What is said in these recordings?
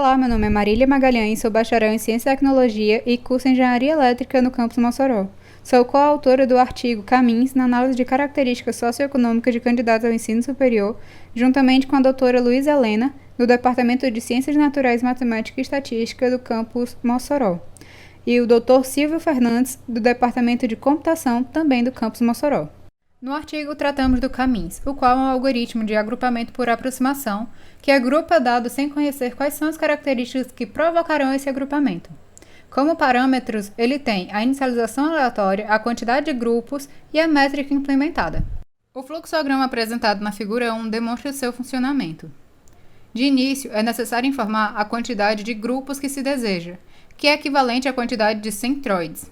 Olá, meu nome é Marília Magalhães, sou bacharel em Ciência e Tecnologia e curso Engenharia Elétrica no campus Mossoró. Sou coautora do artigo Caminhos na análise de características socioeconômicas de candidatos ao ensino superior, juntamente com a doutora Luísa Helena, do Departamento de Ciências Naturais, Matemática e Estatística do campus Mossoró, e o Dr. Silvio Fernandes, do Departamento de Computação, também do campus Mossoró. No artigo, tratamos do Caminhos, o qual é um algoritmo de agrupamento por aproximação, que agrupa dados sem conhecer quais são as características que provocarão esse agrupamento. Como parâmetros, ele tem a inicialização aleatória, a quantidade de grupos e a métrica implementada. O fluxograma apresentado na figura 1 demonstra seu funcionamento. De início, é necessário informar a quantidade de grupos que se deseja, que é equivalente à quantidade de centroides.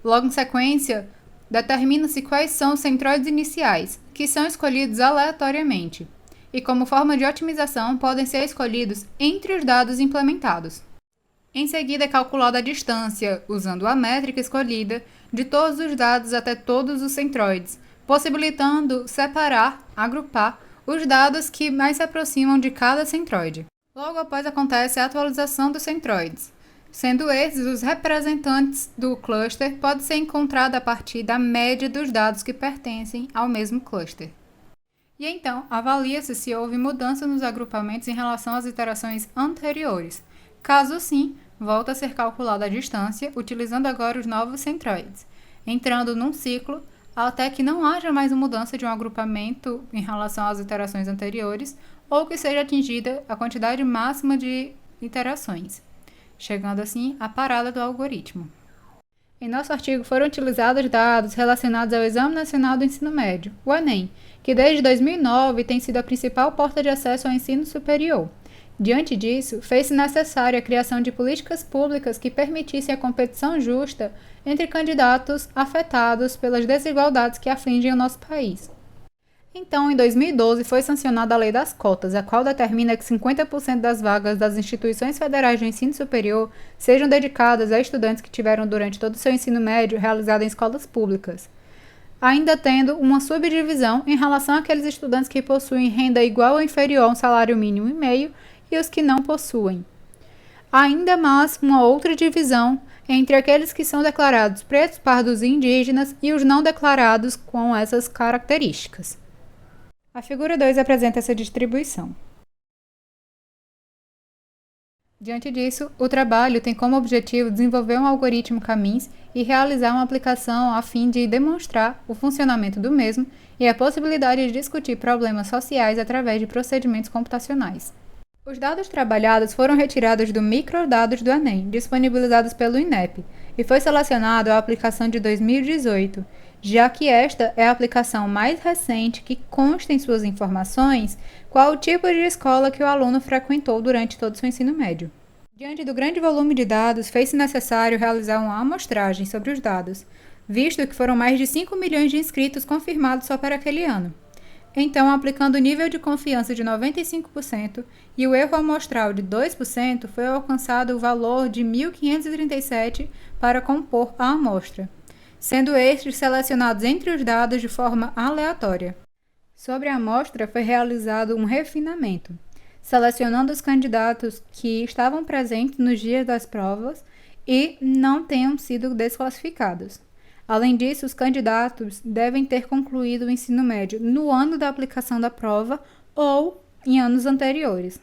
Logo em sequência, determina-se quais são os centroides iniciais, que são escolhidos aleatoriamente, e como forma de otimização podem ser escolhidos entre os dados implementados. Em seguida é calculada a distância, usando a métrica escolhida, de todos os dados até todos os centroides, possibilitando separar, agrupar, os dados que mais se aproximam de cada centroide. Logo após acontece a atualização dos centroides. Sendo esses os representantes do cluster, pode ser encontrado a partir da média dos dados que pertencem ao mesmo cluster. E então, avalia-se se houve mudança nos agrupamentos em relação às iterações anteriores. Caso sim, volta a ser calculada a distância, utilizando agora os novos centroides, entrando num ciclo até que não haja mais uma mudança de um agrupamento em relação às iterações anteriores, ou que seja atingida a quantidade máxima de iterações, chegando assim à parada do algoritmo. Em nosso artigo foram utilizados dados relacionados ao Exame Nacional do Ensino Médio, o Enem, que desde 2009 tem sido a principal porta de acesso ao ensino superior. Diante disso, fez-se necessária a criação de políticas públicas que permitissem a competição justa entre candidatos afetados pelas desigualdades que afligem o nosso país. Então, em 2012, foi sancionada a Lei das Cotas, a qual determina que 50% das vagas das instituições federais de ensino superior sejam dedicadas a estudantes que tiveram durante todo o seu ensino médio realizado em escolas públicas, ainda tendo uma subdivisão em relação àqueles estudantes que possuem renda igual ou inferior a um salário mínimo e meio e os que não possuem. Ainda mais uma outra divisão entre aqueles que são declarados pretos, pardos e indígenas e os não declarados com essas características. A figura 2 apresenta essa distribuição. Diante disso, o trabalho tem como objetivo desenvolver um algoritmo Caminhos e realizar uma aplicação a fim de demonstrar o funcionamento do mesmo e a possibilidade de discutir problemas sociais através de procedimentos computacionais. Os dados trabalhados foram retirados do Microdados do Enem, disponibilizados pelo INEP, e foi selecionado a aplicação de 2018, já que esta é a aplicação mais recente que consta em suas informações qual o tipo de escola que o aluno frequentou durante todo o seu ensino médio. Diante do grande volume de dados, fez-se necessário realizar uma amostragem sobre os dados, visto que foram mais de 5 milhões de inscritos confirmados só para aquele ano. Então, aplicando o nível de confiança de 95% e o erro amostral de 2%, foi alcançado o valor de 1.537 para compor a amostra, sendo estes selecionados entre os dados de forma aleatória. Sobre a amostra, foi realizado um refinamento, selecionando os candidatos que estavam presentes nos dias das provas e não tenham sido desclassificados. Além disso, os candidatos devem ter concluído o ensino médio no ano da aplicação da prova ou em anos anteriores.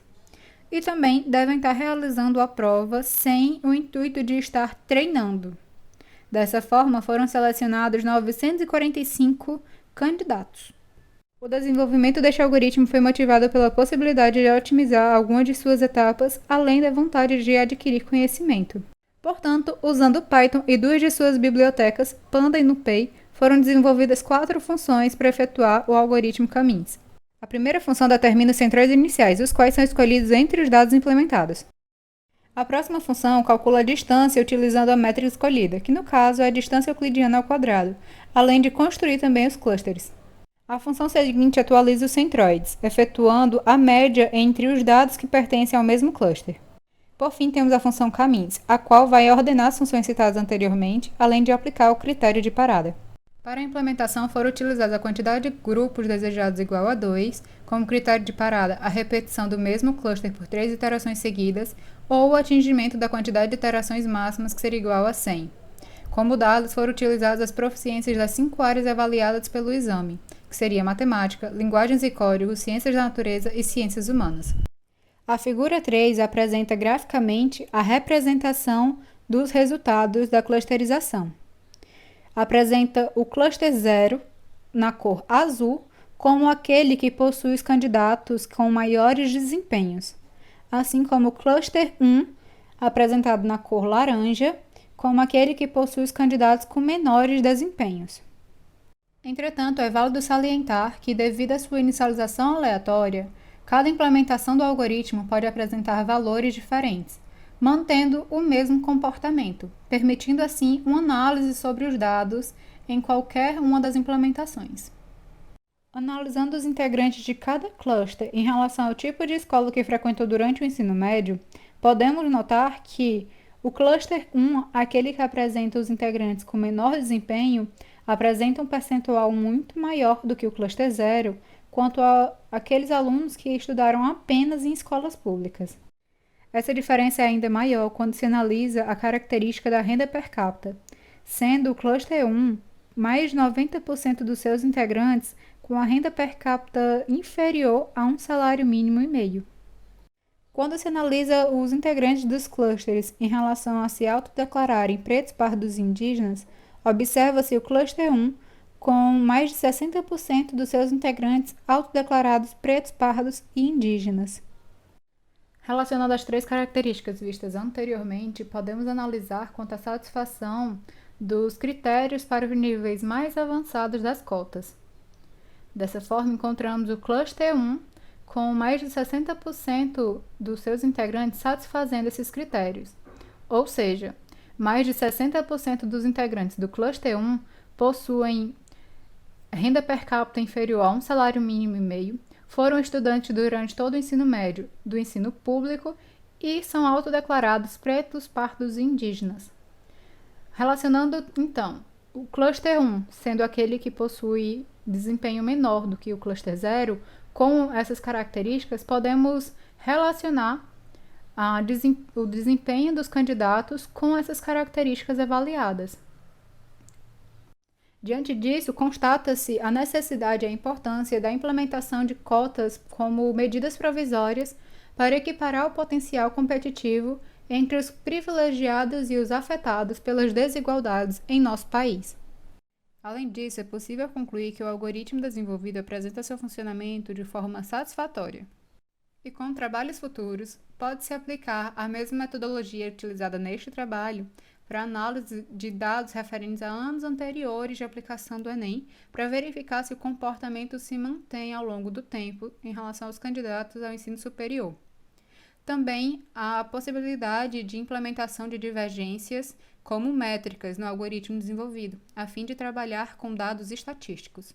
E também devem estar realizando a prova sem o intuito de estar treinando. Dessa forma, foram selecionados 945 candidatos. O desenvolvimento deste algoritmo foi motivado pela possibilidade de otimizar algumas de suas etapas, além da vontade de adquirir conhecimento. Portanto, usando Python e duas de suas bibliotecas, Panda e NumPy, foram desenvolvidas 4 funções para efetuar o algoritmo Caminhos. A primeira função determina os centroides iniciais, os quais são escolhidos entre os dados implementados. A próxima função calcula a distância utilizando a métrica escolhida, que no caso é a distância euclidiana ao quadrado, além de construir também os clusters. A função seguinte atualiza os centroides, efetuando a média entre os dados que pertencem ao mesmo cluster. Por fim, temos a função Caminhos, a qual vai ordenar as funções citadas anteriormente, além de aplicar o critério de parada. Para a implementação foram utilizados a quantidade de grupos desejados igual a 2, como critério de parada a repetição do mesmo cluster por 3 iterações seguidas, ou o atingimento da quantidade de iterações máximas que seria igual a 100. Como dados foram utilizadas as proficiências das 5 áreas avaliadas pelo exame, que seria matemática, linguagens e códigos, ciências da natureza e ciências humanas. A figura 3 apresenta graficamente a representação dos resultados da clusterização. Apresenta o cluster 0, na cor azul, como aquele que possui os candidatos com maiores desempenhos, assim como o cluster 1, apresentado na cor laranja, como aquele que possui os candidatos com menores desempenhos. Entretanto, é válido salientar que, devido à sua inicialização aleatória, cada implementação do algoritmo pode apresentar valores diferentes, mantendo o mesmo comportamento, permitindo assim uma análise sobre os dados em qualquer uma das implementações. Analisando os integrantes de cada cluster em relação ao tipo de escola que frequentou durante o ensino médio, podemos notar que o cluster 1, aquele que apresenta os integrantes com menor desempenho, apresenta um percentual muito maior do que o cluster 0, quanto a aqueles alunos que estudaram apenas em escolas públicas. Essa diferença é ainda maior quando se analisa a característica da renda per capita, sendo o cluster 1 mais de 90% dos seus integrantes com a renda per capita inferior a um salário mínimo e meio. Quando se analisa os integrantes dos clusters em relação a se autodeclararem pretos, pardos e indígenas, observa-se o cluster 1 com mais de 60% dos seus integrantes autodeclarados pretos, pardos e indígenas. Relacionado às 3 características vistas anteriormente, podemos analisar quanto à satisfação dos critérios para os níveis mais avançados das cotas. Dessa forma, encontramos o cluster 1 com mais de 60% dos seus integrantes satisfazendo esses critérios, ou seja, mais de 60% dos integrantes do cluster 1 possuem renda per capita inferior a um salário mínimo e meio, foram estudantes durante todo o ensino médio do ensino público e são autodeclarados pretos, pardos e indígenas. Relacionando, então, o cluster 1 sendo aquele que possui desempenho menor do que o cluster 0, com essas características, podemos relacionar o desempenho dos candidatos com essas características avaliadas. Diante disso, constata-se a necessidade e a importância da implementação de cotas como medidas provisórias para equiparar o potencial competitivo entre os privilegiados e os afetados pelas desigualdades em nosso país. Além disso, é possível concluir que o algoritmo desenvolvido apresenta seu funcionamento de forma satisfatória. E com trabalhos futuros, pode-se aplicar a mesma metodologia utilizada neste trabalho para análise de dados referentes a anos anteriores de aplicação do Enem, para verificar se o comportamento se mantém ao longo do tempo em relação aos candidatos ao ensino superior. Também há a possibilidade de implementação de divergências como métricas no algoritmo desenvolvido, a fim de trabalhar com dados estatísticos.